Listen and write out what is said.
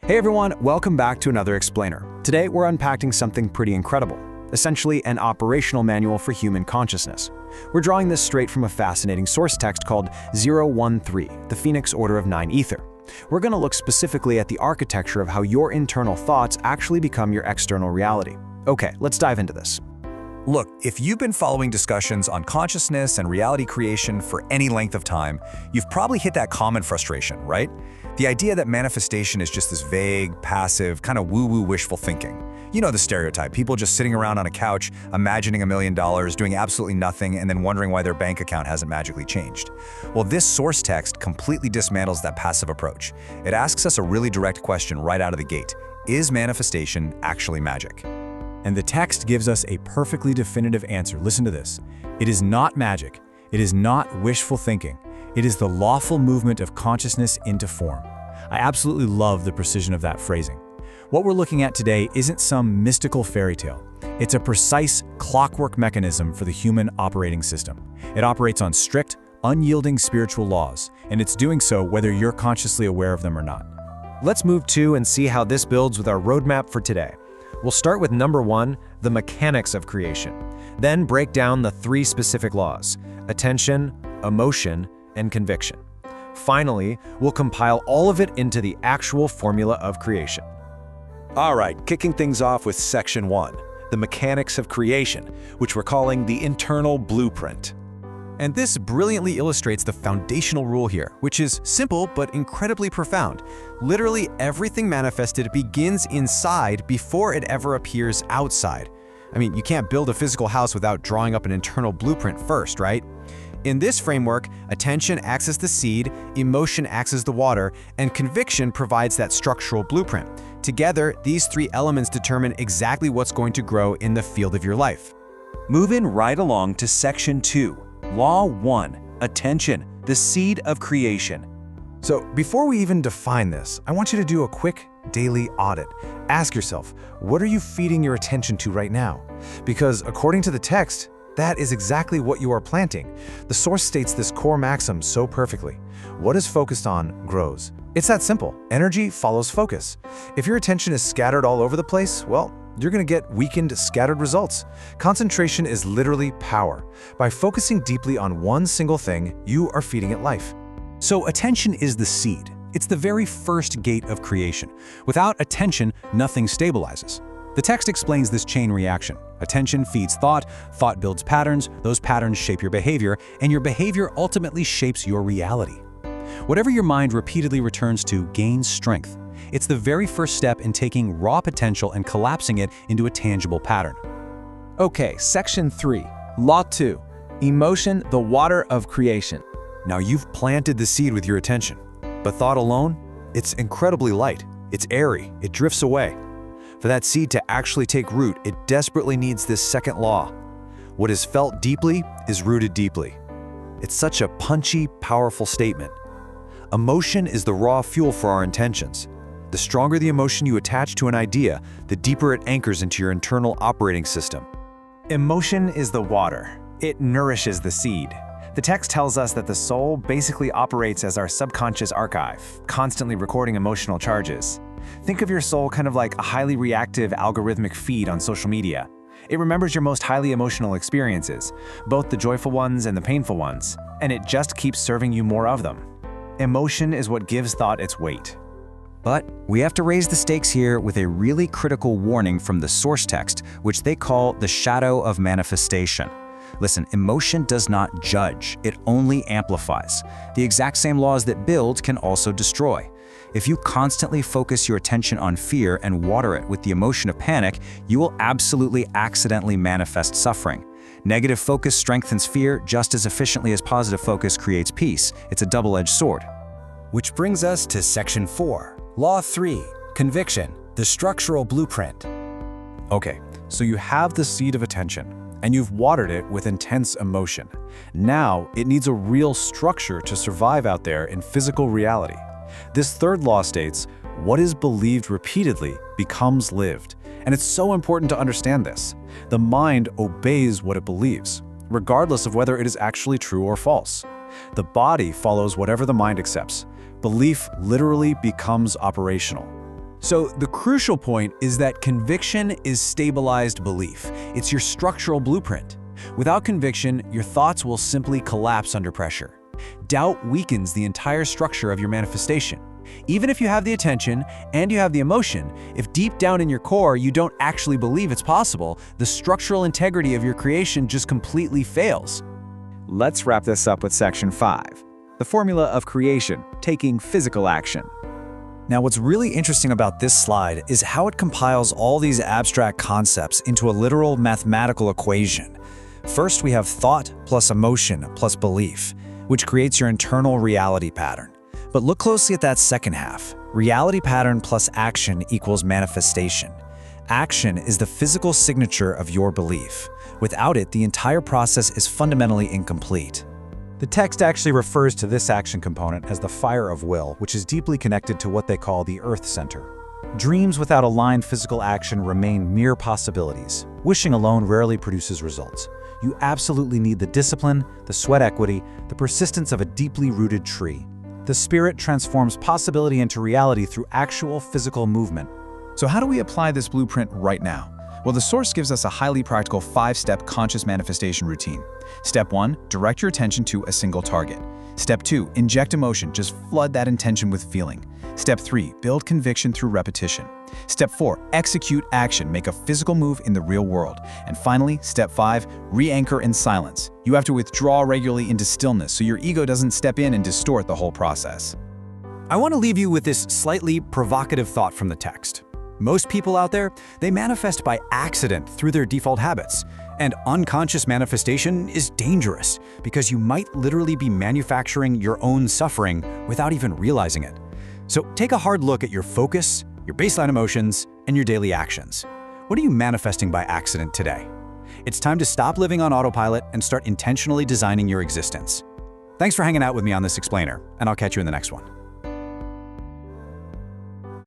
Hey everyone, welcome back to another Explainer. Today we're unpacking something pretty incredible, essentially an operational manual for human consciousness. We're drawing this straight from a fascinating source text called 013, the Phoenix Order of 9 Ether. We're going to look specifically at the architecture of how your internal thoughts actually become your external reality. Okay, let's dive into this. Look, if you've been following discussions on consciousness and reality creation for any length of time, you've probably hit that common frustration, right? The idea that manifestation is just this vague, passive, kind of woo-woo wishful thinking. You know the stereotype, people just sitting around on a couch, imagining $1 million, doing absolutely nothing, and then wondering why their bank account hasn't magically changed. Well, this source text completely dismantles that passive approach. It asks us a really direct question right out of the gate. Is manifestation actually magic? And the text gives us a perfectly definitive answer. Listen to this. It is not magic. It is not wishful thinking. It is the lawful movement of consciousness into form. I absolutely love the precision of that phrasing. What we're looking at today isn't some mystical fairy tale. It's a precise clockwork mechanism for the human operating system. It operates on strict, unyielding spiritual laws, and it's doing so whether you're consciously aware of them or not. Let's move to and see how this builds with our roadmap for today. We'll start with number 1, the mechanics of creation. Then break down the 3 specific laws: attention, emotion, and conviction. Finally, we'll compile all of it into the actual formula of creation. All right, kicking things off with section 1, the mechanics of creation, which we're calling the internal blueprint. And this brilliantly illustrates the foundational rule here, which is simple but incredibly profound. Literally everything manifested begins inside before it ever appears outside. I mean, you can't build a physical house without drawing up an internal blueprint first, right? In this framework, attention acts as the seed, emotion acts as the water, and conviction provides that structural blueprint. Together, these 3 elements determine exactly what's going to grow in the field of your life. Moving right along to section 2. Law 1, attention, the seed of creation. So before we even define this, I want you to do a quick daily audit. Ask yourself, what are you feeding your attention to right now? Because according to the text, that is exactly what you are planting. The source states this core maxim so perfectly. What is focused on grows. It's that simple. Energy follows focus. If your attention is scattered all over the place, well, you're going to get weakened, scattered results. Concentration is literally power. By focusing deeply on one single thing, you are feeding it life. So attention is the seed. It's the very first gate of creation. Without attention, nothing stabilizes. The text explains this chain reaction. Attention feeds thought, thought builds patterns, those patterns shape your behavior, and your behavior ultimately shapes your reality. Whatever your mind repeatedly returns to gains strength. It's the very first step in taking raw potential and collapsing it into a tangible pattern. Okay, section 3, law 2, emotion, the water of creation. Now you've planted the seed with your attention, but thought alone, it's incredibly light, it's airy, it drifts away. For that seed to actually take root, it desperately needs this second law. What is felt deeply is rooted deeply. It's such a punchy, powerful statement. Emotion is the raw fuel for our intentions. The stronger the emotion you attach to an idea, the deeper it anchors into your internal operating system. Emotion is the water. It nourishes the seed. The text tells us that the soul basically operates as our subconscious archive, constantly recording emotional charges. Think of your soul kind of like a highly reactive algorithmic feed on social media. It remembers your most highly emotional experiences, both the joyful ones and the painful ones, and it just keeps serving you more of them. Emotion is what gives thought its weight. But we have to raise the stakes here with a really critical warning from the source text, which they call the shadow of manifestation. Listen, emotion does not judge, it only amplifies. The exact same laws that build can also destroy. If you constantly focus your attention on fear and water it with the emotion of panic, you will absolutely accidentally manifest suffering. Negative focus strengthens fear just as efficiently as positive focus creates peace. It's a double-edged sword. Which brings us to section 4, law 3, conviction, the structural blueprint. Okay, so you have the seed of attention, and you've watered it with intense emotion. Now, it needs a real structure to survive out there in physical reality. This third law states, what is believed repeatedly becomes lived. And it's so important to understand this. The mind obeys what it believes, regardless of whether it is actually true or false. The body follows whatever the mind accepts. Belief literally becomes operational. So the crucial point is that conviction is stabilized belief. It's your structural blueprint. Without conviction, your thoughts will simply collapse under pressure. Doubt weakens the entire structure of your manifestation. Even if you have the attention and you have the emotion, if deep down in your core you don't actually believe it's possible, the structural integrity of your creation just completely fails. Let's wrap this up with Section 5, the formula of creation, taking physical action. Now, what's really interesting about this slide is how it compiles all these abstract concepts into a literal mathematical equation. First, we have thought plus emotion plus belief, which creates your internal reality pattern. But look closely at that second half. Reality pattern plus action equals manifestation. Action is the physical signature of your belief. Without it, the entire process is fundamentally incomplete. The text actually refers to this action component as the fire of will, which is deeply connected to what they call the Earth Center. Dreams without aligned physical action remain mere possibilities. Wishing alone rarely produces results. You absolutely need the discipline, the sweat equity, the persistence of a deeply rooted tree. The spirit transforms possibility into reality through actual physical movement. So how do we apply this blueprint right now? Well, the source gives us a highly practical 5-step conscious manifestation routine. Step 1, direct your attention to a single target. Step 2, inject emotion, just flood that intention with feeling. Step 3, build conviction through repetition. Step 4, execute action, make a physical move in the real world. And finally, Step 5, re-anchor in silence. You have to withdraw regularly into stillness so your ego doesn't step in and distort the whole process. I want to leave you with this slightly provocative thought from the text. Most people out there, they manifest by accident through their default habits. And unconscious manifestation is dangerous because you might literally be manufacturing your own suffering without even realizing it. So take a hard look at your focus, your baseline emotions, and your daily actions. What are you manifesting by accident today? It's time to stop living on autopilot and start intentionally designing your existence. Thanks for hanging out with me on this explainer, and I'll catch you in the next one.